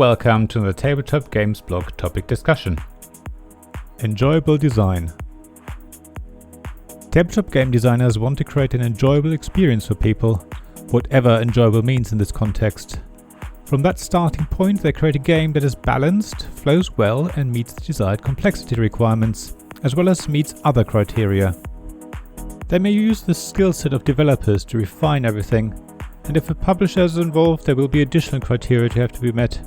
welcome to the Tabletop Games blog topic discussion. Enjoyable design. Tabletop game designers want to create an enjoyable experience for people, whatever enjoyable means in this context. From that starting point, they create a game that is balanced, flows well, and meets the desired complexity requirements, as well as meets other criteria. They may use the skill set of developers to refine everything, and if a publisher is involved, there will be additional criteria to have to be met.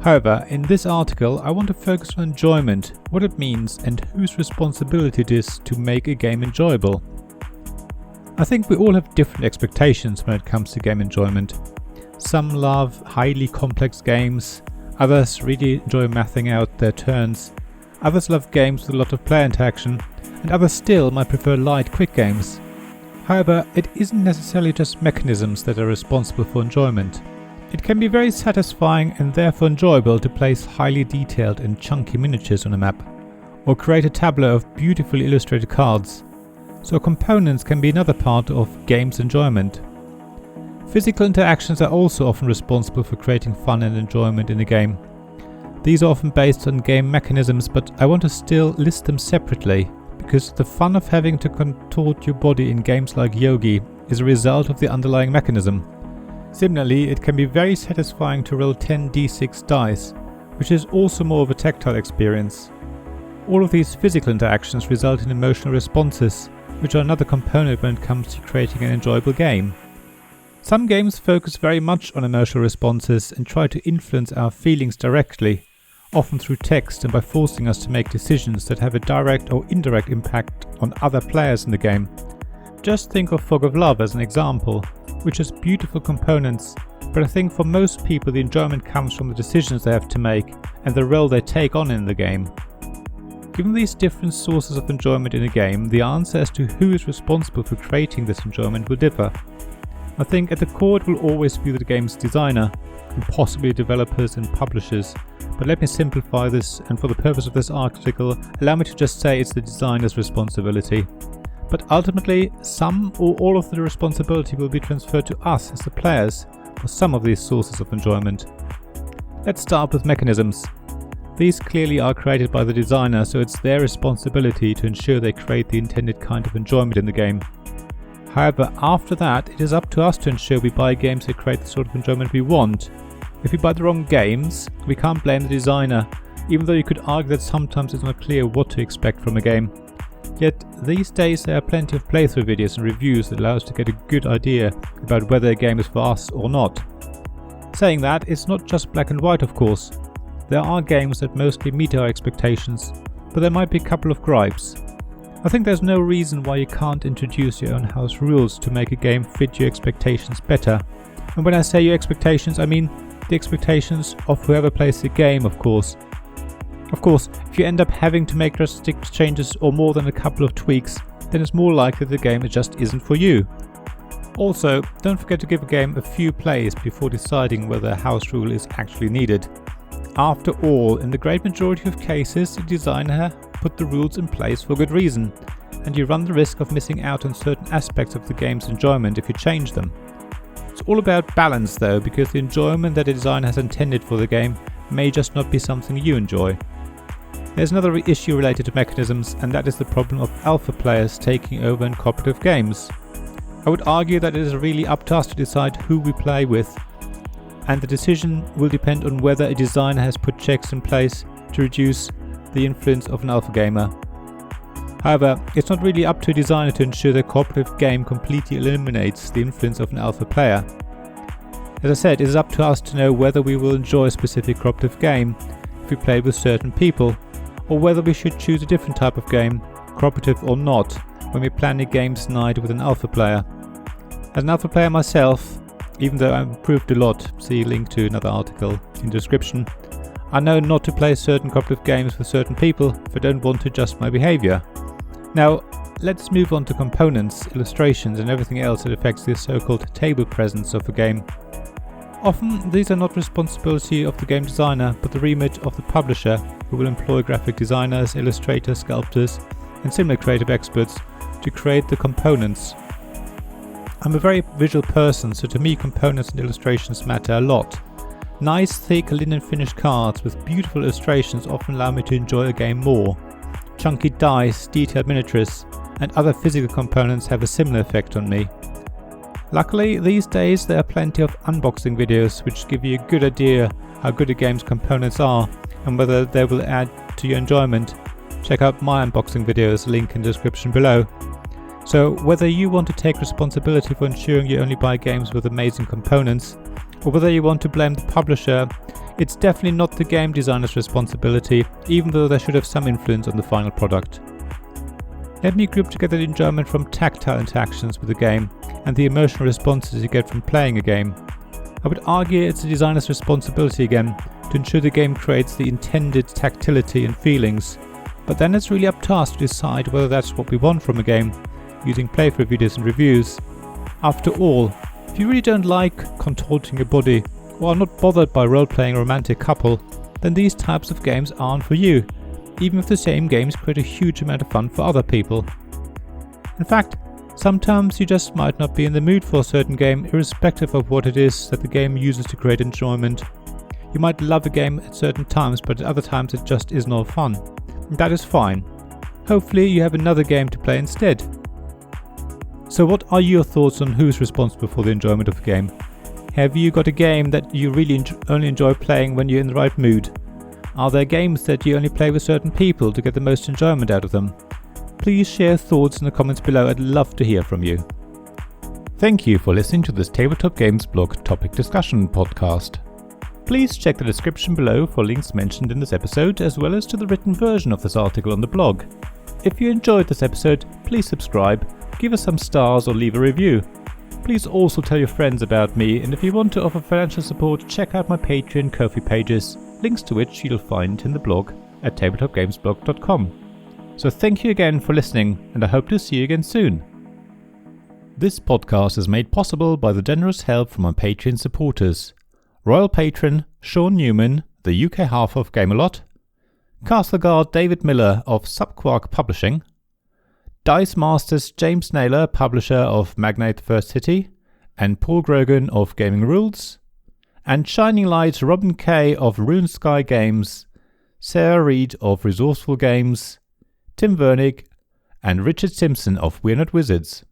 However, in this article, I want to focus on enjoyment, what it means, and whose responsibility it is to make a game enjoyable. I think we all have different expectations when it comes to game enjoyment. Some love highly complex games, others really enjoy mathing out their turns, others love games with a lot of player interaction, and others still might prefer light, quick games. However, it isn't necessarily just mechanisms that are responsible for enjoyment. It can be very satisfying and therefore enjoyable to place highly detailed and chunky miniatures on a map, or create a tableau of beautifully illustrated cards. So components can be another part of game's enjoyment. Physical interactions are also often responsible for creating fun and enjoyment in a game. These are often based on game mechanisms, but I want to still list them separately, because the fun of having to contort your body in games like Yogi is a result of the underlying mechanism. Similarly, it can be very satisfying to roll 10d6 dice, which is also more of a tactile experience. All of these physical interactions result in emotional responses, which are another component when it comes to creating an enjoyable game. Some games focus very much on emotional responses and try to influence our feelings directly, often through text and by forcing us to make decisions that have a direct or indirect impact on other players in the game. Just think of Fog of Love as an example, which has beautiful components, but I think for most people the enjoyment comes from the decisions they have to make and the role they take on in the game. Given these different sources of enjoyment in a game, the answer as to who is responsible for creating this enjoyment will differ. I think at the core it will always be the game's designer, and possibly developers and publishers, but let me simplify this, and for the purpose of this article, allow me to just say it's the designer's responsibility. But ultimately, some or all of the responsibility will be transferred to us as the players for some of these sources of enjoyment. Let's start with mechanisms. These clearly are created by the designer, so it's their responsibility to ensure they create the intended kind of enjoyment in the game. However, after that, it is up to us to ensure we buy games that create the sort of enjoyment we want. If we buy the wrong games, we can't blame the designer, even though you could argue that sometimes it's not clear what to expect from a game. Yet, these days there are plenty of playthrough videos and reviews that allow us to get a good idea about whether a game is for us or not. Saying that, it's not just black and white, of course. There are games that mostly meet our expectations, but there might be a couple of gripes. I think there's no reason why you can't introduce your own house rules to make a game fit your expectations better. And when I say your expectations, I mean the expectations of whoever plays the game, of course. Of course, if you end up having to make drastic changes or more than a couple of tweaks, then it's more likely the game just isn't for you. Also, don't forget to give a game a few plays before deciding whether a house rule is actually needed. After all, in the great majority of cases, the designer put the rules in place for good reason, and you run the risk of missing out on certain aspects of the game's enjoyment if you change them. It's all about balance though, because the enjoyment that a designer has intended for the game may just not be something you enjoy. There's another issue related to mechanisms, and that is the problem of alpha players taking over in cooperative games. I would argue that it is really up to us to decide who we play with, and the decision will depend on whether a designer has put checks in place to reduce the influence of an alpha gamer. However, it's not really up to a designer to ensure the cooperative game completely eliminates the influence of an alpha player. As I said, it is up to us to know whether we will enjoy a specific cooperative game if we play with certain people, or whether we should choose a different type of game, cooperative or not, when we plan a games night with an alpha player. As an alpha player myself, even though I've improved a lot, see link to another article in the description, I know not to play certain cooperative games with certain people if I don't want to adjust my behavior. Now, let's move on to components, illustrations and everything else that affects the so-called table presence of a game. Often, these are not responsibility of the game designer, but the remit of the publisher, who will employ graphic designers, illustrators, sculptors and similar creative experts to create the components. I'm a very visual person, so to me components and illustrations matter a lot. Nice thick linen finished cards with beautiful illustrations often allow me to enjoy a game more. Chunky dice, detailed miniatures, and other physical components have a similar effect on me. Luckily, these days there are plenty of unboxing videos which give you a good idea how good a game's components are and whether they will add to your enjoyment. Check out my unboxing videos, link in the description below. So whether you want to take responsibility for ensuring you only buy games with amazing components, or whether you want to blame the publisher, it's definitely not the game designer's responsibility, even though they should have some influence on the final product. Let me group together the enjoyment from tactile interactions with the game and the emotional responses you get from playing a game. I would argue it's the designer's responsibility again to ensure the game creates the intended tactility and feelings, but then it's really up to us to decide whether that's what we want from a game, using playthrough videos and reviews. After all, if you really don't like contorting your body or are not bothered by role-playing a romantic couple, then these types of games aren't for you, even if the same games create a huge amount of fun for other people. In fact, sometimes you just might not be in the mood for a certain game, irrespective of what it is that the game uses to create enjoyment. You might love a game at certain times, but at other times it just is not fun. And that is fine. Hopefully you have another game to play instead. So what are your thoughts on who's responsible for the enjoyment of a game? Have you got a game that you really only enjoy playing when you're in the right mood? Are there games that you only play with certain people to get the most enjoyment out of them? Please share thoughts in the comments below, I'd love to hear from you. Thank you for listening to this Tabletop Games blog topic discussion podcast. Please check the description below for links mentioned in this episode, as well as to the written version of this article on the blog. If you enjoyed this episode, please subscribe, give us some stars or leave a review. Please also tell your friends about me, and if you want to offer financial support, check out my Patreon and Ko-fi pages, links to which you'll find in the blog at tabletopgamesblog.com. So thank you again for listening, and I hope to see you again soon. This podcast is made possible by the generous help from our Patreon supporters: Royal Patron Sean Newman, the UK half of Gamelot; Castle Guard David Miller of Subquark Publishing; Dice Masters James Naylor, publisher of Magnate the First City, and Paul Grogan of Gaming Rules; and Shining Light Robin Kay of Rune Sky Games, Sarah Reed of Resourceful Games, Tim Vernig, and Richard Simpson of We're Not Wizards.